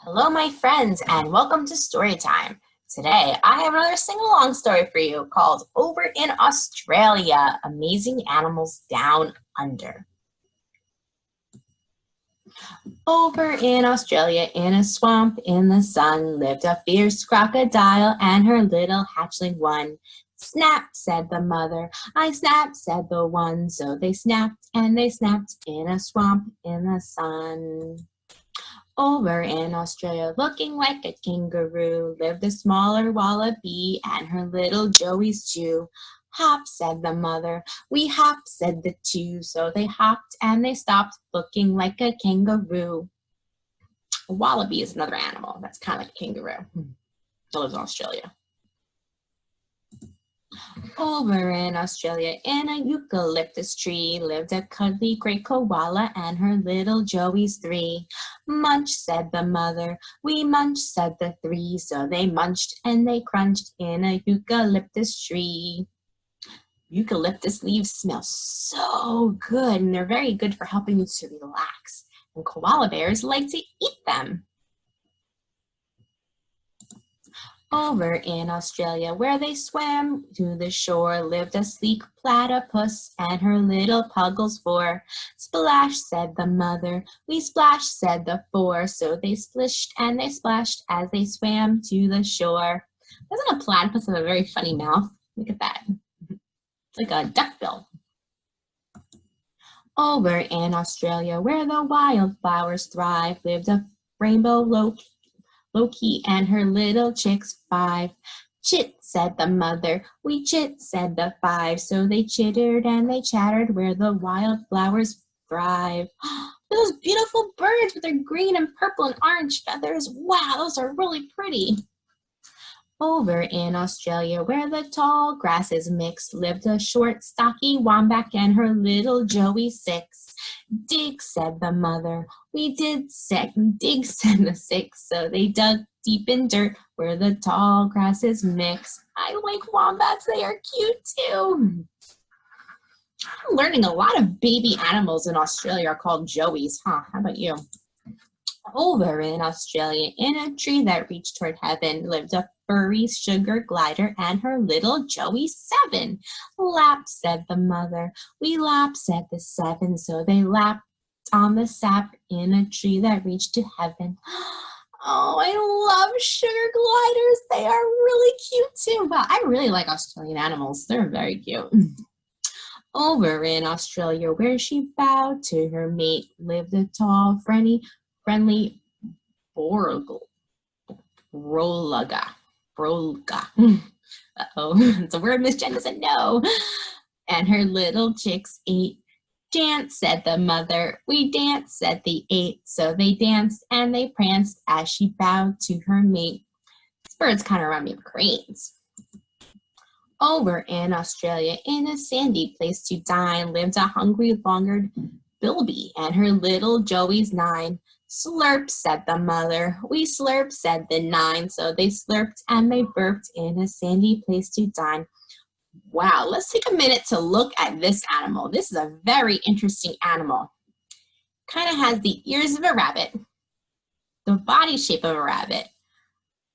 Hello, my friends, and welcome to Story Time. Today, I have another sing-along story for you called Over in Australia, Amazing Animals Down Under. Over in Australia, in a swamp in the sun, lived a fierce crocodile and her little hatchling one. Snap, said the mother, I snap, said the one. So they snapped and they snapped in a swamp in the sun. Over in Australia, looking like a kangaroo, lived a smaller wallaby and her little joeys too. Hop, said the mother, we hop, said the two. So they hopped and they stopped, looking like a kangaroo. A wallaby is another animal that's kind of like a kangaroo. It lives in Australia. Over in Australia, in a eucalyptus tree, lived a cuddly great koala and her little joeys three. Munch, said the mother, we munch, said the three. So they munched and they crunched in a eucalyptus tree. Eucalyptus leaves smell so good, and they're very good for helping you to relax. And koala bears like to eat them. Over in Australia, where they swam to the shore, lived a sleek platypus and her little puggles four. Splash, said the mother, we splash, said the four. So they splished and they splashed as they swam to the shore. Doesn't a platypus have a very funny mouth? Look at that. It's like a duckbill. Over in Australia, where the wildflowers thrive, lived a rainbow Loki and her little chicks five. Chit, said the mother, we chit, said the five. So they chittered and they chattered where the wildflowers thrive. Those beautiful birds with their green and purple and orange feathers. Wow, those are really pretty. Over in Australia, where the tall grasses mix, lived a short, stocky wombat and her little joey six. Dig, said the mother, we did dig, said the six. So they dug deep in dirt where the tall grasses mix. I like wombats, they are cute too. I'm learning a lot of baby animals in Australia are called joeys, huh? How about you? Over in Australia, in a tree that reached toward heaven, lived a furry sugar glider and her little joey seven. Lap, said the mother, we lap, said the seven. So they lapped on the sap in a tree that reached to heaven. Oh, I love sugar gliders. They are really cute too. Wow, I really like Australian animals. They're very cute. Over in Australia, where she bowed to her mate, lived a tall, friendly Brolga. Uh-oh, it's a word Miss Jen doesn't know. And her little chicks ate. Dance, said the mother, we dance, said the eight. So they danced and they pranced as she bowed to her mate. These birds kind of remind me of cranes. Over in Australia, in a sandy place to dine, lived a hungry longered bilby and her little joeys nine. Slurp, said the mother, we slurp, said the nine. So they slurped and they burped in a sandy place to dine. Wow, let's take a minute to look at this animal. This is a very interesting animal. Kind of has the ears of a rabbit, the body shape of a rabbit,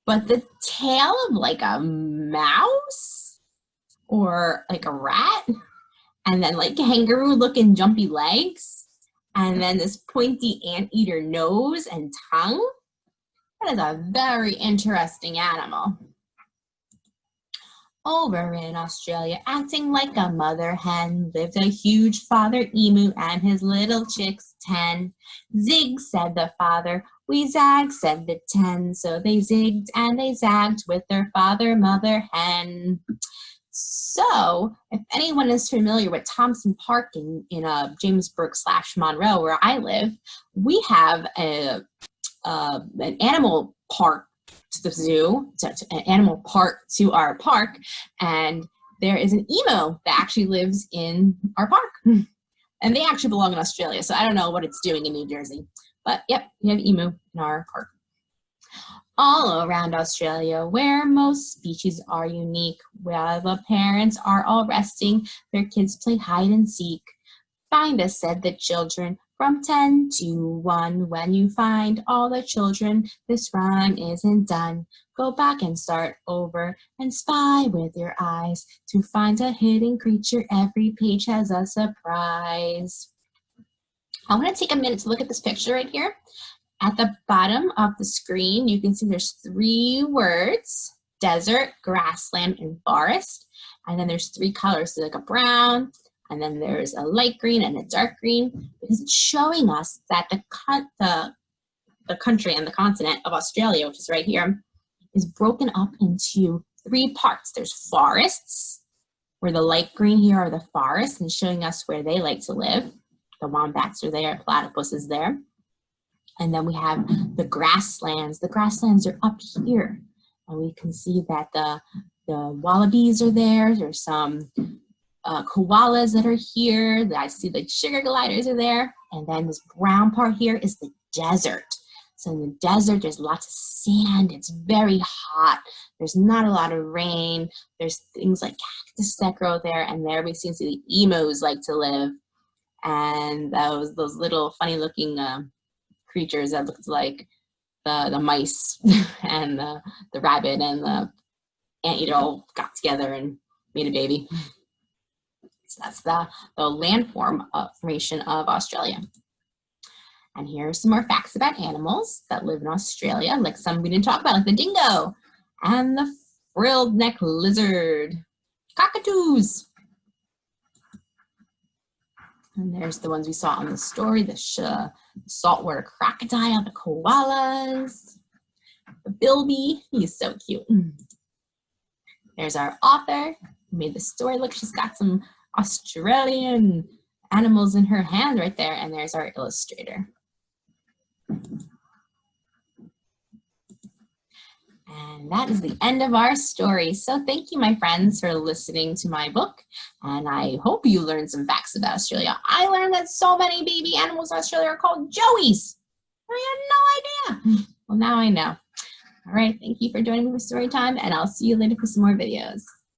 but the tail of like a mouse or like a rat, and then like kangaroo looking jumpy legs. And then this pointy anteater nose and tongue. That is a very interesting animal. Over in Australia, acting like a mother hen, lived a huge father emu and his little chicks 10. Zig, said the father, we zag, said the 10. So they zigged and they zagged with their father mother hen. So, if anyone is familiar with Thompson Park in Jamesburg/Monroe, where I live, we have an animal park to the zoo, an animal park to our park, and there is an emu that actually lives in our park. And they actually belong in Australia, so I don't know what it's doing in New Jersey. But yep, we have emu in our park. All around Australia, where most species are unique, where the parents are all resting, their kids play hide and seek. Find us, said the children, From 10 to 1, when you find all the children, this rhyme isn't done. Go back and start over and spy with your eyes to find a hidden creature. Every page has a surprise. I want to take a minute to look at this picture right here. At the bottom of the screen, you can see there's 3 words: desert, grassland, and forest. And then there's 3 colors, so like a brown, and then there's a light green and a dark green, because it's showing us that the country and the continent of Australia, which is right here, is broken up into 3 parts. There's forests, where the light green here are the forests, and showing us where they like to live. The wombats are there, platypus is there. And then we have the grasslands. The grasslands are up here. And we can see that the wallabies are there. There's some koalas that are here. I see the sugar gliders are there. And then this brown part here is the desert. So in the desert, there's lots of sand. It's very hot. There's not a lot of rain. There's things like cactus that grow there. And there we see the emos like to live. And those little funny looking creatures that looked like the mice and the rabbit and the anteater all got together and made a baby. So that's the landform formation of Australia. And here are some more facts about animals that live in Australia, like some we didn't talk about, like the dingo and the frilled neck lizard, cockatoos. And there's the ones we saw on the story, the saltwater crocodile, the koalas, the bilby, he's so cute. There's our author who made the story. Look, she's got some Australian animals in her hand right there. And there's our illustrator. And that is the end of our story. So thank you, my friends, for listening to my book. And I hope you learned some facts about Australia. I learned that so many baby animals in Australia are called joeys. I had no idea. Well, now I know. All right, thank you for joining me for story time, and I'll see you later for some more videos.